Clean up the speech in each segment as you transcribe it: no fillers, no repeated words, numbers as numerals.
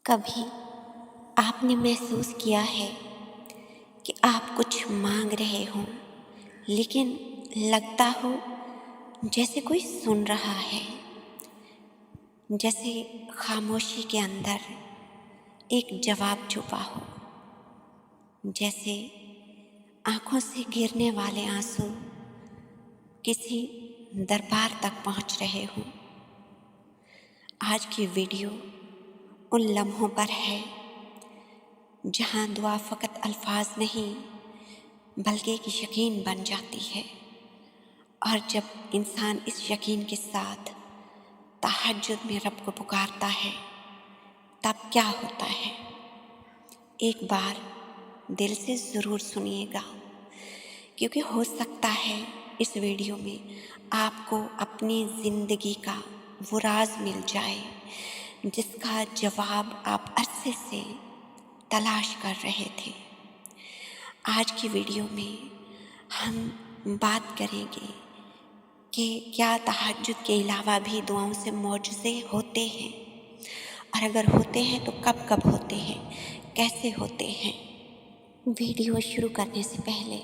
کبھی آپ نے محسوس کیا ہے کہ آپ کچھ مانگ رہے ہوں لیکن لگتا ہو جیسے کوئی سن رہا ہے، جیسے خاموشی کے اندر ایک جواب چھپا ہو، جیسے آنکھوں سے گرنے والے آنسو کسی دربار تک پہنچ رہے ہوں۔ آج کی ویڈیو ان لمحوں پر ہے جہاں دعا فقط الفاظ نہیں بلکہ ایک یقین بن جاتی ہے، اور جب انسان اس یقین کے ساتھ تہجد میں رب کو پکارتا ہے تب کیا ہوتا ہے؟ ایک بار دل سے ضرور سنیے گا، کیونکہ ہو سکتا ہے اس ویڈیو میں آپ کو اپنی زندگی کا وہ راز مل جائے جس کا جواب آپ عرصے سے تلاش کر رہے تھے۔ آج کی ویڈیو میں ہم بات کریں گے کہ کیا تہجد کے علاوہ بھی دعاؤں سے معجزے ہوتے ہیں، اور اگر ہوتے ہیں تو کب کب ہوتے ہیں، کیسے ہوتے ہیں۔ ویڈیو شروع کرنے سے پہلے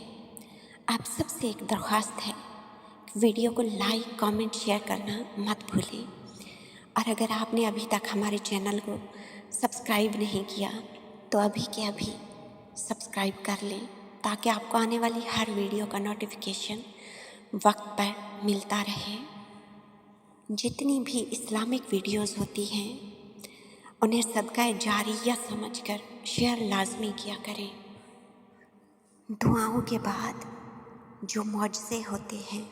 آپ سب سے ایک درخواست ہے، ویڈیو کو لائک، کامنٹ، شیئر کرنا مت بھولیں، اور اگر آپ نے ابھی تک ہمارے چینل کو سبسکرائب نہیں کیا تو ابھی کے ابھی سبسکرائب کر لیں تاکہ آپ کو آنے والی ہر ویڈیو کا نوٹیفیکیشن وقت پر ملتا رہے۔ جتنی بھی اسلامک ویڈیوز ہوتی ہیں انہیں صدقہ جاریہ سمجھ کر شیئر لازمی کیا کریں۔ دعاؤں کے بعد جو معجزے ہوتے ہیں،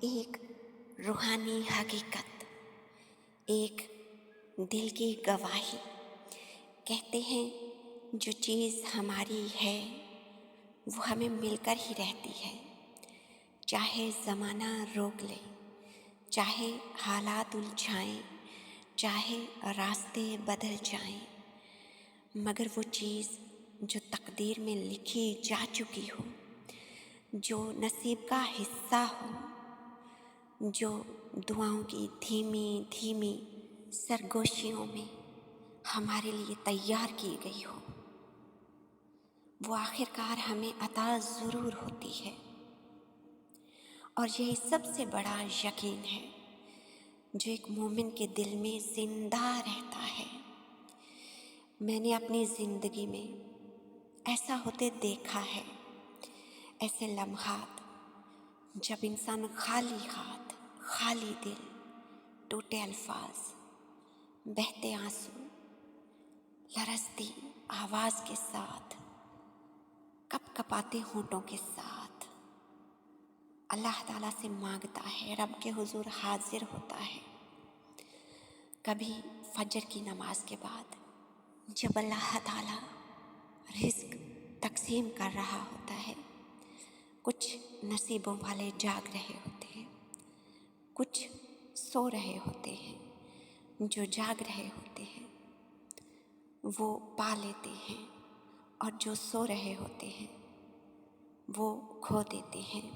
ایک روحانی حقیقت، ایک دل کی گواہی۔ کہتے ہیں جو چیز ہماری ہے وہ ہمیں مل کر ہی رہتی ہے، چاہے زمانہ روک لے، چاہے حالات الجھائیں، چاہے راستے بدل جائیں، مگر وہ چیز جو تقدیر میں لکھی جا چکی ہو، جو نصیب کا حصہ ہو، جو دعاؤں کی دھیمی دھیمی سرگوشیوں میں ہمارے لیے تیار کی گئی ہو، وہ آخرکار ہمیں عطا ضرور ہوتی ہے۔ اور یہی سب سے بڑا یقین ہے جو ایک مومن کے دل میں زندہ رہتا ہے۔ میں نے اپنی زندگی میں ایسا ہوتے دیکھا ہے، ایسے لمحات جب انسان خالی ہاتھ، خالی دل، ٹوٹے الفاظ، بہتے آنسو، لرزتی آواز کے ساتھ، کپ کپاتے ہونٹوں کے ساتھ اللہ تعالیٰ سے مانگتا ہے، رب کے حضور حاضر ہوتا ہے۔ کبھی فجر کی نماز کے بعد جب اللہ تعالیٰ رزق تقسیم کر رہا ہوتا ہے، کچھ نصیبوں والے جاگ رہے ہوتے ہیں، کچھ سو رہے ہوتے ہیں، جو جاگ رہے ہوتے ہیں وہ پا لیتے ہیں، اور جو سو رہے ہوتے ہیں وہ کھو دیتے ہیں۔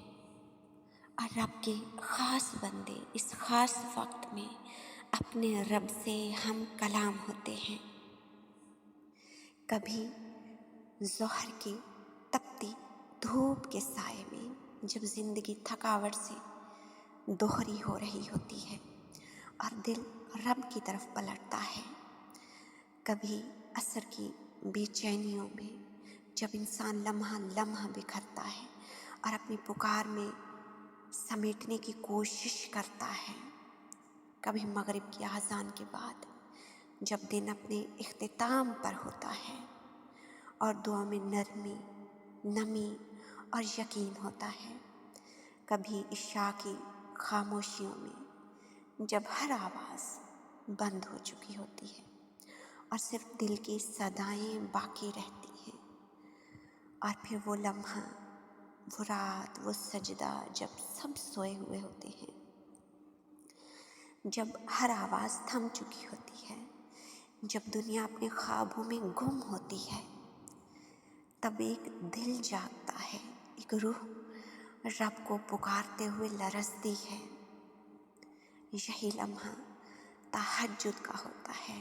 اور رب کے خاص بندے اس خاص وقت میں اپنے رب سے ہم کلام ہوتے ہیں۔ کبھی ظہر کی تپتی دھوپ کے سائے میں جب زندگی تھکاوٹ سے دوہری ہو رہی ہوتی ہے اور دل رب کی طرف پلٹتا ہے، کبھی عصر کی بے چینیوں میں جب انسان لمحہ لمحہ بکھرتا ہے اور اپنی پکار میں سمیٹنے کی کوشش کرتا ہے، کبھی مغرب کی اذان کے بعد جب دن اپنے اختتام پر ہوتا ہے اور دعا میں نرمی، نمی اور یقین ہوتا ہے، کبھی عشاء کی خاموشیوں میں جب ہر آواز بند ہو چکی ہوتی ہے اور صرف دل کی صدائیں باقی رہتی ہیں، اور پھر وہ لمحہ، وہ رات، وہ سجدہ جب سب سوئے ہوئے ہوتے ہیں، جب ہر آواز تھم چکی ہوتی ہے، جب دنیا اپنے خوابوں میں گم ہوتی ہے، تب ایک دل جاگتا ہے، ایک روح رب کو پکارتے ہوئے لرزتی ہے۔ یہی لمحہ تہجد کا ہوتا ہے،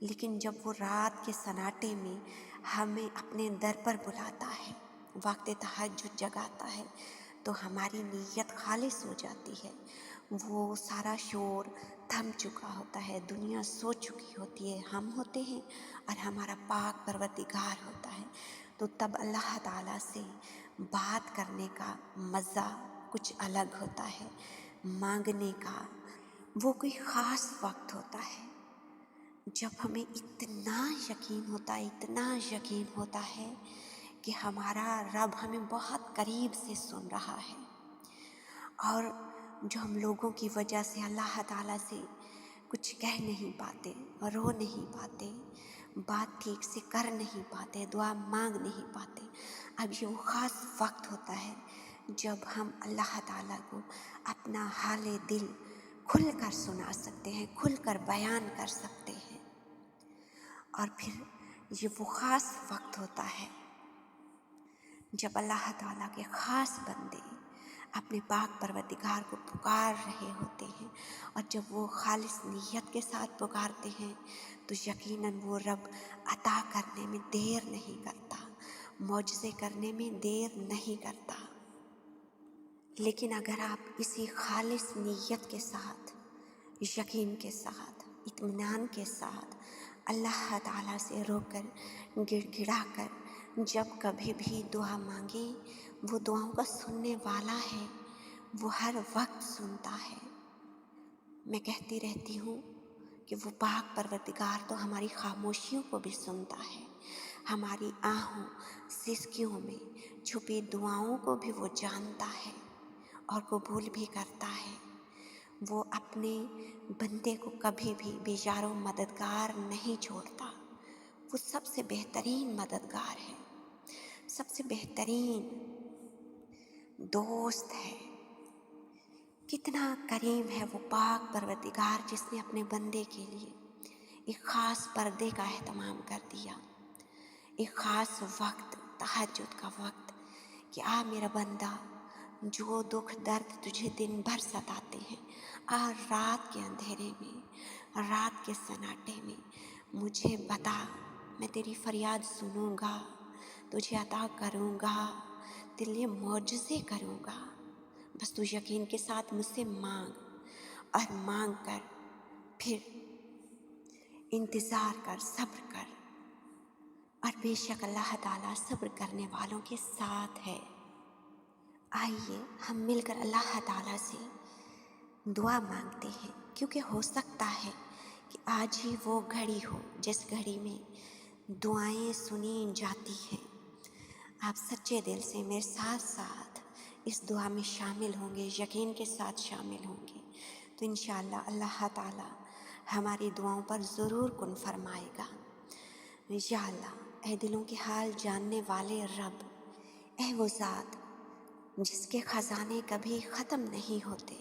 لیکن جب وہ رات کے سناٹے میں ہمیں اپنے در پر بلاتا ہے، وقت تہجد جگاتا ہے، تو ہماری نیت خالص ہو جاتی ہے۔ وہ سارا شور تھم چکا ہوتا ہے، دنیا سو چکی ہوتی ہے، ہم ہوتے ہیں اور ہمارا پاک پروردگار ہوتا ہے۔ تو تب اللہ تعالیٰ سے بات کرنے کا مزہ کچھ الگ ہوتا ہے، مانگنے کا وہ کوئی خاص وقت ہوتا ہے جب ہمیں اتنا یقین ہوتا ہے کہ ہمارا رب ہمیں بہت قریب سے سن رہا ہے، اور جو ہم لوگوں کی وجہ سے اللہ تعالیٰ سے کچھ کہہ نہیں پاتے، رو نہیں پاتے، بات ٹھیک سے کر نہیں پاتے، دعا مانگ نہیں پاتے، اب یہ وہ خاص وقت ہوتا ہے جب ہم اللہ تعالیٰ کو اپنا حال دل کھل کر سنا سکتے ہیں، کھل کر بیان کر سکتے ہیں۔ اور پھر یہ وہ خاص وقت ہوتا ہے جب اللہ تعالیٰ کے خاص بندے اپنے پاک پروردگار کو پکار رہے ہوتے ہیں، اور جب وہ خالص نیت کے ساتھ پکارتے ہیں تو یقیناً وہ رب عطا کرنے میں دیر نہیں کرتا، معجزے کرنے میں دیر نہیں کرتا۔ لیکن اگر آپ اسی خالص نیت کے ساتھ، یقین کے ساتھ، اطمینان کے ساتھ اللہ تعالیٰ سے رو کر، گڑ گڑا کر جب کبھی بھی دعا مانگیں، وہ دعاؤں کا سننے والا ہے، وہ ہر وقت سنتا ہے۔ میں کہتی رہتی ہوں کہ وہ پاک پروردگار تو ہماری خاموشیوں کو بھی سنتا ہے، ہماری آہوں سسکیوں میں چھپی دعاؤں کو بھی وہ جانتا ہے اور قبول بھی کرتا ہے۔ وہ اپنے بندے کو کبھی بھی بیزار و مددگار نہیں چھوڑتا، وہ سب سے بہترین مددگار ہے، سب سے بہترین دوست ہے۔ کتنا کریم ہے وہ پاک پروردگار جس نے اپنے بندے کے لیے ایک خاص پردے کا اہتمام کر دیا، ایک خاص وقت، تہجد کا وقت، کہ میرا بندہ، جو دکھ درد تجھے دن بھر ستاتے ہیں، رات کے اندھیرے میں، رات کے سناٹے میں مجھے بتا، میں تیری فریاد سنوں گا، تجھے عطا کروں گا، تیرے لیے معجزے کروں گا، بس تو یقین کے ساتھ مجھ سے مانگ، اور مانگ کر پھر انتظار کر، صبر کر، اور بے شک اللہ تعالیٰ صبر کرنے والوں کے ساتھ ہے۔ آئیے ہم مل کر اللہ تعالیٰ سے دعا مانگتے ہیں، کیونکہ ہو سکتا ہے کہ آج ہی وہ گھڑی ہو جس گھڑی میں دعائیں سنی جاتی ہیں۔ آپ سچے دل سے میرے ساتھ ساتھ اس دعا میں شامل ہوں گے، یقین کے ساتھ شامل ہوں گے، تو انشاءاللہ اللہ تعالیٰ ہماری دعاؤں پر ضرور کن فرمائے گا۔ یا اللہ، اے دلوں کے حال جاننے والے رب، اے وہ ذات جس کے خزانے کبھی ختم نہیں ہوتے،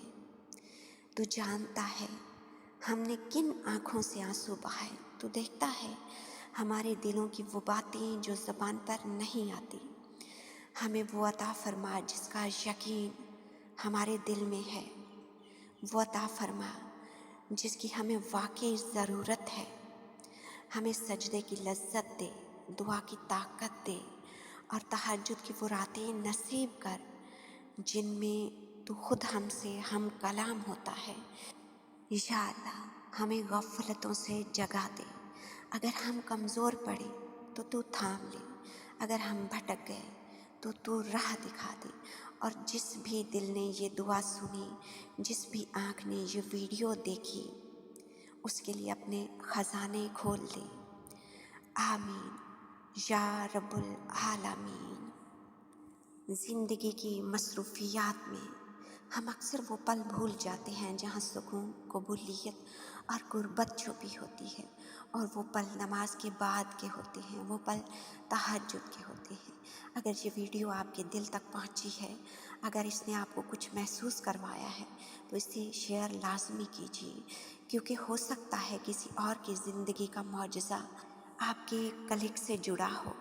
تو جانتا ہے ہم نے کن آنکھوں سے آنسو بہائے، تو دیکھتا ہے ہمارے دلوں کی وہ باتیں جو زبان پر نہیں آتی۔ ہمیں وہ عطا فرما جس کا یقین ہمارے دل میں ہے، وہ عطا فرما جس کی ہمیں واقعی ضرورت ہے۔ ہمیں سجدے کی لذت دے، دعا کی طاقت دے، اور تہجد کی وہ راتیں نصیب کر جن میں تو خود ہم سے ہم کلام ہوتا ہے۔ یا اللہ، ہمیں غفلتوں سے جگا دے، اگر ہم کمزور پڑے تو تو تھام لے، اگر ہم بھٹک گئے تو تو راہ دکھا دے، اور جس بھی دل نے یہ دعا سنی، جس بھی آنکھ نے یہ ویڈیو دیکھی، اس کے لیے اپنے خزانے کھول دے۔ آمین یا رب العالمین۔ زندگی کی مصروفیات میں ہم اکثر وہ پل بھول جاتے ہیں جہاں سکون، قبولیت اور قربت چھپی ہوتی ہے، اور وہ پل نماز کے بعد کے ہوتے ہیں، وہ پل تہجد کے ہوتے ہیں۔ اگر یہ ویڈیو آپ کے دل تک پہنچی ہے، اگر اس نے آپ کو کچھ محسوس کروایا ہے، تو اسے شیئر لازمی کیجیے، کیونکہ ہو سکتا ہے کسی اور کی زندگی کا معجزہ آپ کے کلک سے جڑا ہو۔